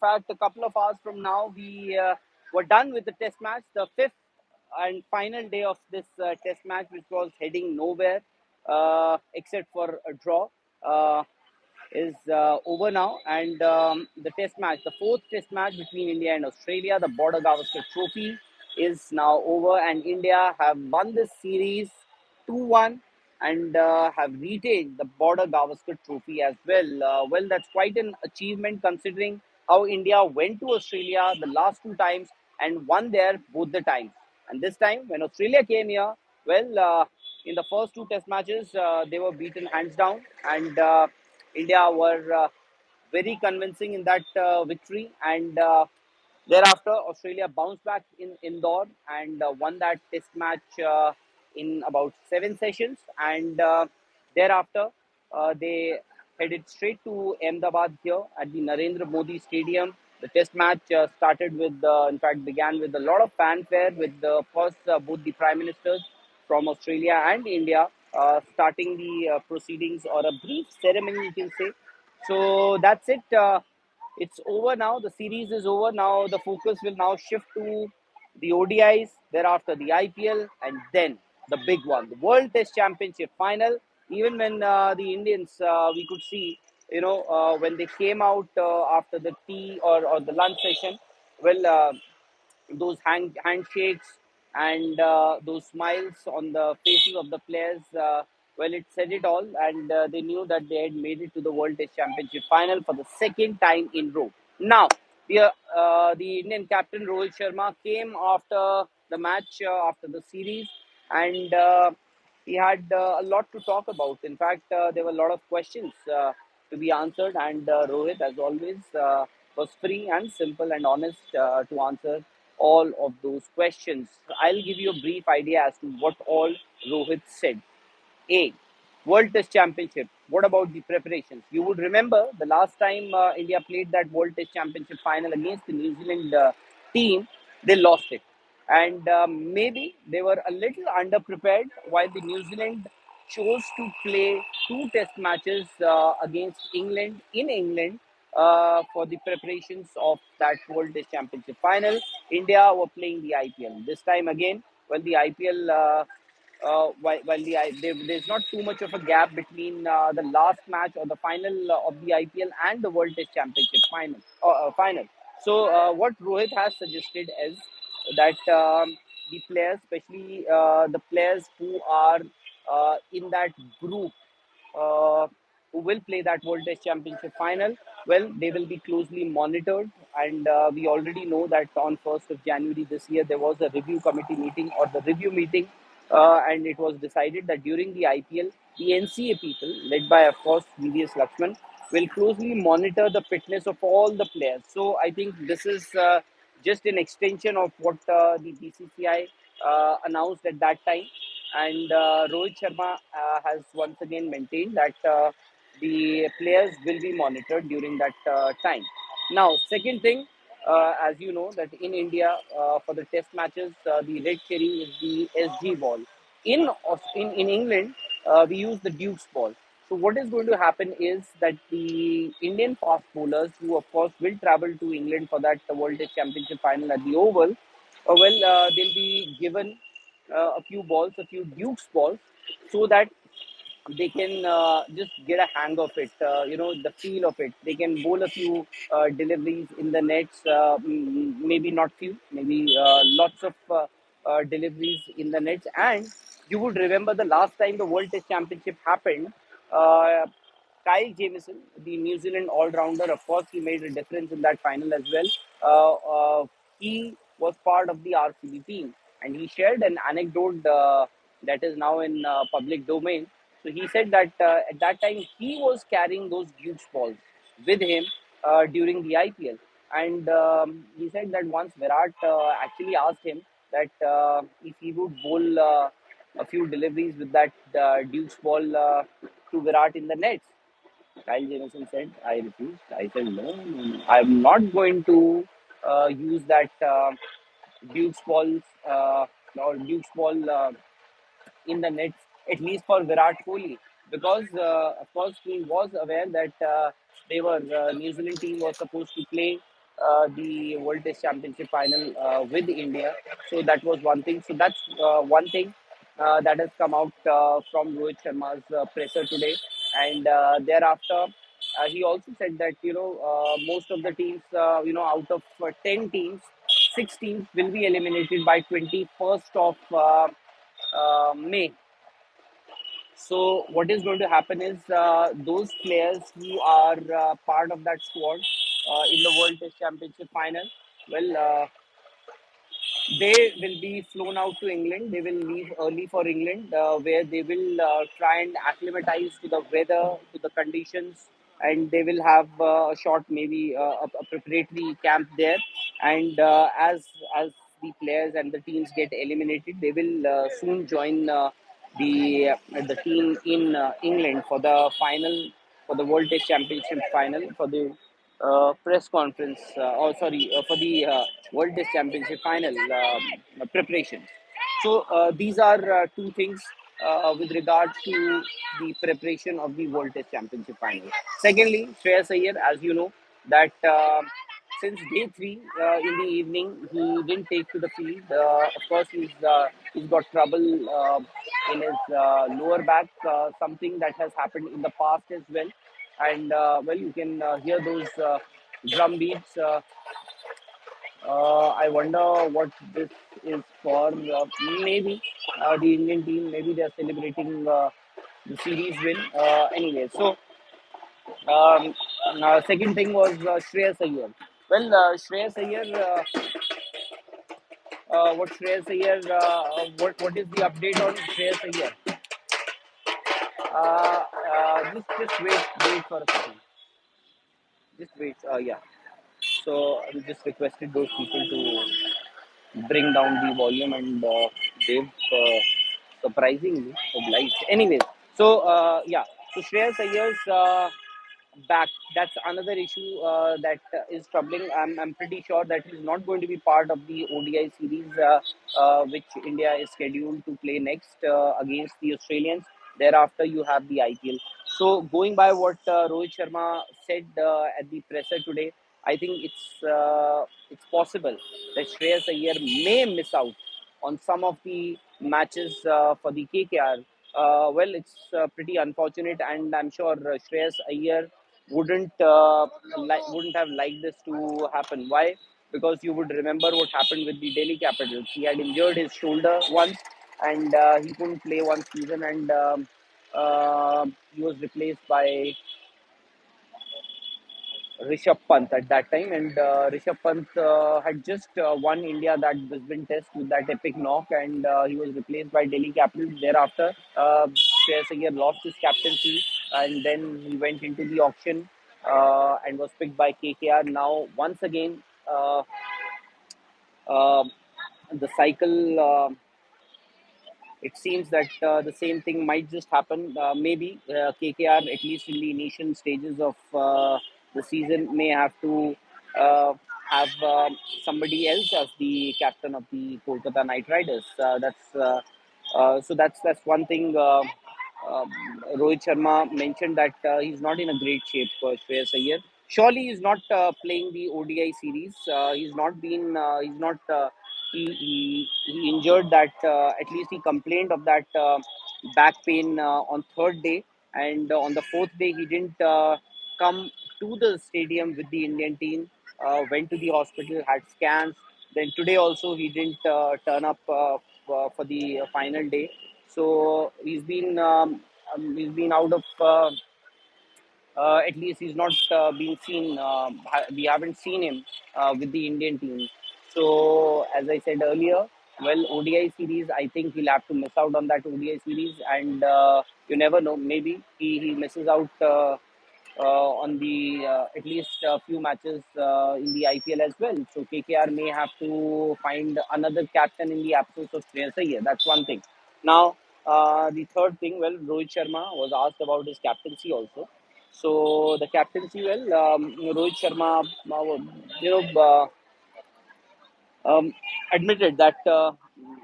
fact, a couple of hours from now, we were done with the test match, the fifth and final day of this test match, which was heading nowhere except for a draw. Is over now, and the test match, the fourth test match between India and Australia, the Border Gavaskar Trophy, is now over, and India have won this series 2-1 and have retained the Border Gavaskar Trophy as well. Well, that's quite an achievement considering how India went to Australia the last two times and won there both the times. And this time, when Australia came here, well, in the first two test matches, they were beaten hands down, and India were very convincing in that victory. And thereafter, Australia bounced back in Indore and won that test match in about 7 sessions. And thereafter, they headed straight to Ahmedabad here at the Narendra Modi Stadium. The test match started with, in fact, began with a lot of fanfare with the first both the prime ministers from Australia and India starting the proceedings, or a brief ceremony, you can say. So that's it. It's over now. The series is over now. The focus will now shift to the ODIs, thereafter the IPL, and then the big one, the World Test Championship final. Even when the Indians, we could see, when they came out after the tea or the lunch session, well, those handshakes and those smiles on the faces of the players, well, it said it all, and they knew that they had made it to the World Test Championship final for the second time in row. Now, the Indian captain Rohit Sharma came after the match, after the series, and he had a lot to talk about. In fact, there were a lot of questions to be answered, and Rohit, as always, was free and simple and honest to answer all of those questions. I'll give you a brief idea as to what all Rohit said. A. World Test Championship. What about the preparations? You would remember the last time India played that World Test Championship final against the New Zealand team, they lost it. And maybe they were a little underprepared, while the New Zealand chose to play two test matches against England in England for the preparations of that World Test Championship final. India were playing the IPL. This time again, well, the IPL, while there's not too much of a gap between the last match or the final of the IPL and the World Test Championship final. So what Rohit has suggested is that the players, especially the players who are in that group, uh, who will play that World Test Championship final, well, they will be closely monitored. And we already know that on 1st of January this year, there was a review committee meeting, or the review meeting, and it was decided that during the IPL, the NCA people, led by, of course, VVS Lakshman, will closely monitor the fitness of all the players. So I think this is just an extension of what the BCCI announced at that time. And Rohit Sharma has once again maintained that the players will be monitored during that time. Now, second thing, as you know, that in India, for the test matches, the red cherry is the SG ball. In England, we use the Duke's ball. So what is going to happen is that the Indian fast bowlers, who of course will travel to England for that World Test Championship final at the Oval, they'll be given a few balls, a few Duke's balls, so that they can just get a hang of it, the feel of it. They can bowl a few deliveries in the nets, maybe not few, maybe lots of deliveries in the nets. And you would remember the last time the World Test Championship happened, uh, Kyle Jamieson, the New Zealand all-rounder, of course, he made a difference in that final as well. He was part of the RCB team, and he shared an anecdote that is now in public domain. So he said that at that time he was carrying those Dukes balls with him during the IPL, and he said that once Virat actually asked him that if he would bowl a few deliveries with that Dukes ball to Virat in the nets. Kyle Jamieson said, I refused. I said, no, I'm not going to use that Duke's balls or Duke's ball in the nets, at least for Virat Kohli, because of course he was aware that New Zealand team was supposed to play the World Test Championship final with India. So that was one thing. So that's one thing that has come out from Rohit Sharma's presser today. And thereafter, he also said that most of the teams, out of 10 teams, 6 teams will be eliminated by 21st of May. So what is going to happen is those players who are part of that squad in the World Test Championship final, well, they will be flown out to England. They will leave early for England, where they will try and acclimatize to the weather, to the conditions, and they will have a short, maybe a preparatory camp there. And as the players and the teams get eliminated, they will soon join the team in England for the final, for the World Test Championship final, for the press conference, for the World Test Championship final preparations. So these are two things with regards to the preparation of the World Test Championship final. Secondly, Shreyas Iyer, as you know, that since day three in the evening, he didn't take to the field. Of course, he's got trouble in his lower back, something that has happened in the past as well. And well, you can hear those drum beats. I wonder what this is for. Maybe the Indian team, maybe they're celebrating the series win. Anyway, so second thing was Shreyas Iyer. Well, Shreyas Iyer, what Shreyas Iyer, what is the update on Shreyas Iyer? Just wait for a second. Just wait. Yeah. So I just requested those people to bring down the volume, and they've surprisingly obliged. Anyways, so yeah, so Shreyas Iyer's back. That's another issue that is troubling. I'm pretty sure that he's not going to be part of the ODI series, which India is scheduled to play next against the Australians. Thereafter, you have the IPL. So, going by what Rohit Sharma said at the presser today, I think it's possible that Shreyas Iyer may miss out on some of the matches for the KKR. Well, it's pretty unfortunate, and I'm sure Shreyas Iyer wouldn't have liked this to happen. Why? Because you would remember what happened with the Delhi Capitals. He had injured his shoulder once, and he couldn't play one season, and he was replaced by Rishabh Pant at that time, and Rishabh Pant had just won India that Brisbane Test with that epic knock, and he was replaced by Delhi Capitals. Thereafter, Shreyas Iyer lost his captaincy, and then he went into the auction and was picked by KKR. Now, once again, uh, the cycle. It seems that the same thing might just happen. Maybe KKR, at least in the initial stages of the season, may have to have somebody else as the captain of the Kolkata Knight Riders. That's one thing. Um Rohit Sharma mentioned that he's not in a great shape for Shreyas Iyer. Surely he's not playing the ODI series. He's not been. He's not. He injured that. At least he complained of that back pain on third day, and on the fourth day he didn't come to the stadium with the Indian team. Went to the hospital, had scans. Then today also he didn't turn up for the final day. So he's been out of. At least he's not being seen. We haven't seen him with the Indian team. So as I said earlier, well, ODI series, I think he'll have to miss out on that ODI series, and you never know. Maybe he misses out on the at least a few matches in the IPL as well. So KKR may have to find another captain in the absence of Shreyas Iyer. That's one thing. Now, the third thing, well, Rohit Sharma was asked about his captaincy also. So the captaincy, well, Rohit Sharma, you know, admitted that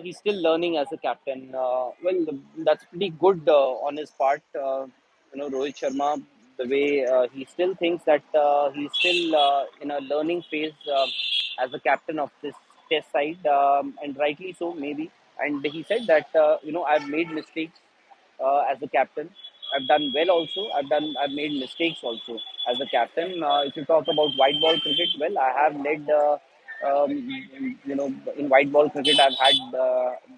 he's still learning as a captain. Well, that's pretty good on his part. Rohit Sharma. the way he still thinks that he's still in a learning phase as a captain of this test side, and rightly so, maybe. And he said that I've made mistakes as a captain. I've done well also. I've made mistakes also as a captain. If you talk about white ball cricket, well, I have led. In white ball cricket, I've had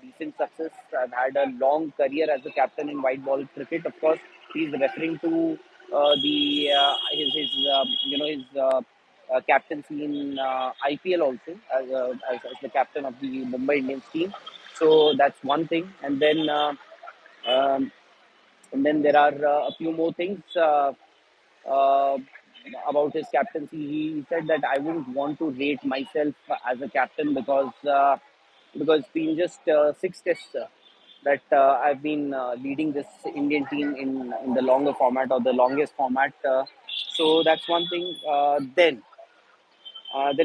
decent success. I've had a long career as a captain in white ball cricket. Of course, he's referring to the his his captaincy in IPL also as the captain of the Mumbai Indians team. So that's one thing, um, and then there are a few more things uh, about his captaincy. He said that I wouldn't want to rate myself as a captain because it's been just six tests that I've been leading this Indian team in the longer format or the longest format. So that's one thing. Then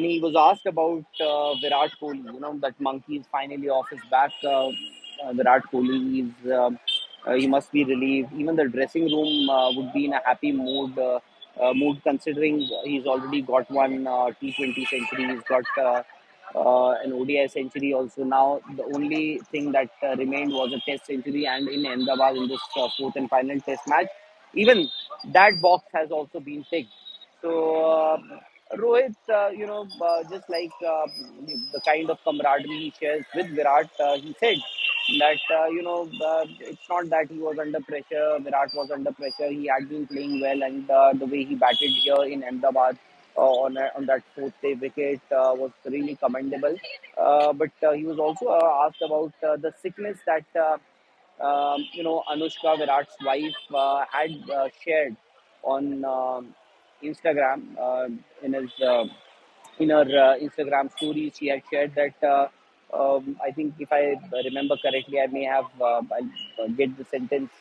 he was asked about Virat Kohli. That monkey is finally off his back. Virat Kohli he must be relieved. Even the dressing room would be in a happy mood considering he's already got one T20 century. He's got an ODI century also. Now the only thing that remained was a Test century, and in Ahmedabad in this fourth and final Test match, even that box has also been ticked. So Rohit, just like the kind of camaraderie he shares with Virat, he said that it's not that he was under pressure. Virat was under pressure. He had been playing well, and the way he batted here in Ahmedabad on that fourth day wicket was really commendable. But he was also asked about the sickness that Anushka Virat's wife had shared on Instagram in his in her Instagram stories. She had shared that I think if I remember correctly, I may have I'll get the sentence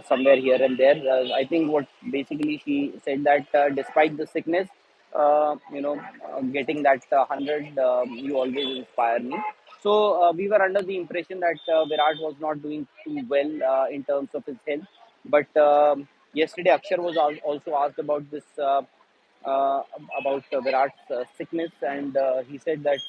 somewhere here and there. I think what basically she said that despite the sickness, getting that 100, you always inspire me. So we were under the impression that Virat was not doing too well in terms of his health. But yesterday, Akshar was also asked about this. About Virat's sickness, and he said that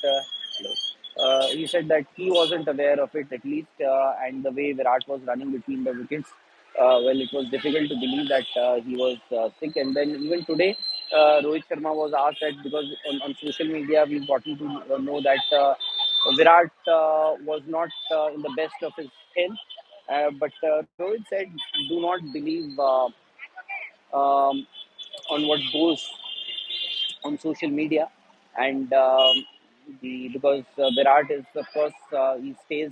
he wasn't aware of it at least, and the way Virat was running between the wickets, well, it was difficult to believe that he was sick. And then even today, Rohit Sharma was asked that because on social media we've gotten to know that Virat was not in the best of his health, but Rohit said, "Do not believe um, on what goes on social media, and the because Virat is of course he stays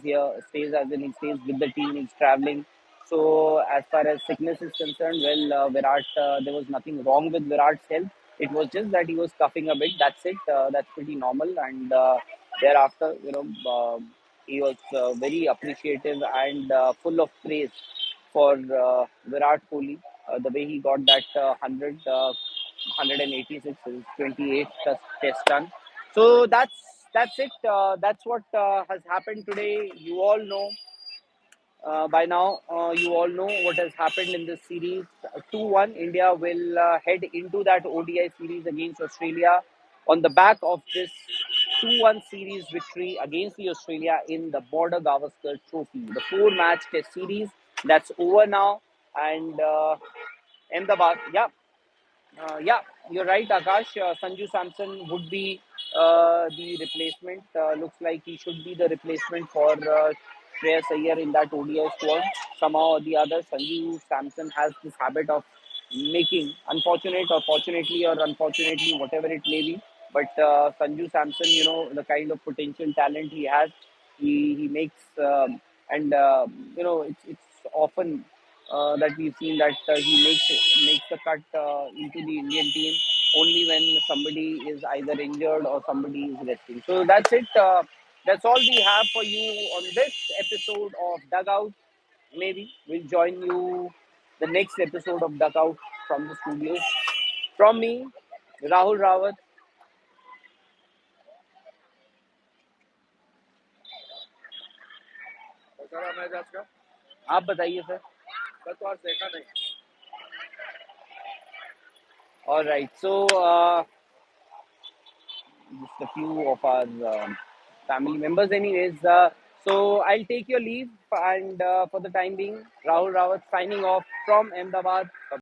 as in he stays with the team, he's traveling. So as far as sickness is concerned, well, Virat there was nothing wrong with Virat's health. It was just that he was coughing a bit. That's it. That's pretty normal. And thereafter, he was very appreciative and full of praise for Virat Kohli, the way he got that 186 is 28th test done. So that's it. That's what has happened today. You all know by now. You all know what has happened in this series. 2-1. India will head into that ODI series against Australia on the back of this 2-1 series victory against the Australia in the Border Gavaskar Trophy. The four-match test series that's over now, and Ahmedabad. Yeah, yeah, you're right, Akash. Sanju Samson would be the replacement. Looks like he should be the replacement for Shreyas Iyer in that ODI squad. Somehow or the other, Sanju Samson has this habit of making, unfortunate or fortunately or unfortunately, whatever it may be. But Sanju Samson, the kind of potential talent he has, he makes, and it's often that we've seen that he makes the cut into the Indian team only when somebody is either injured or somebody is resting. So that's it. That's all we have for you on this episode of Dugout. Maybe we'll join you the next episode of Dugout from the studios. From me, Rahul Rawat. Sir match आज का आप बताइए sir. मैं तो आज देखा नहीं All right. So, just a few of our family members, anyways. So, I'll take your leave, and for the time being, Rahul Rawat signing off from Ahmedabad.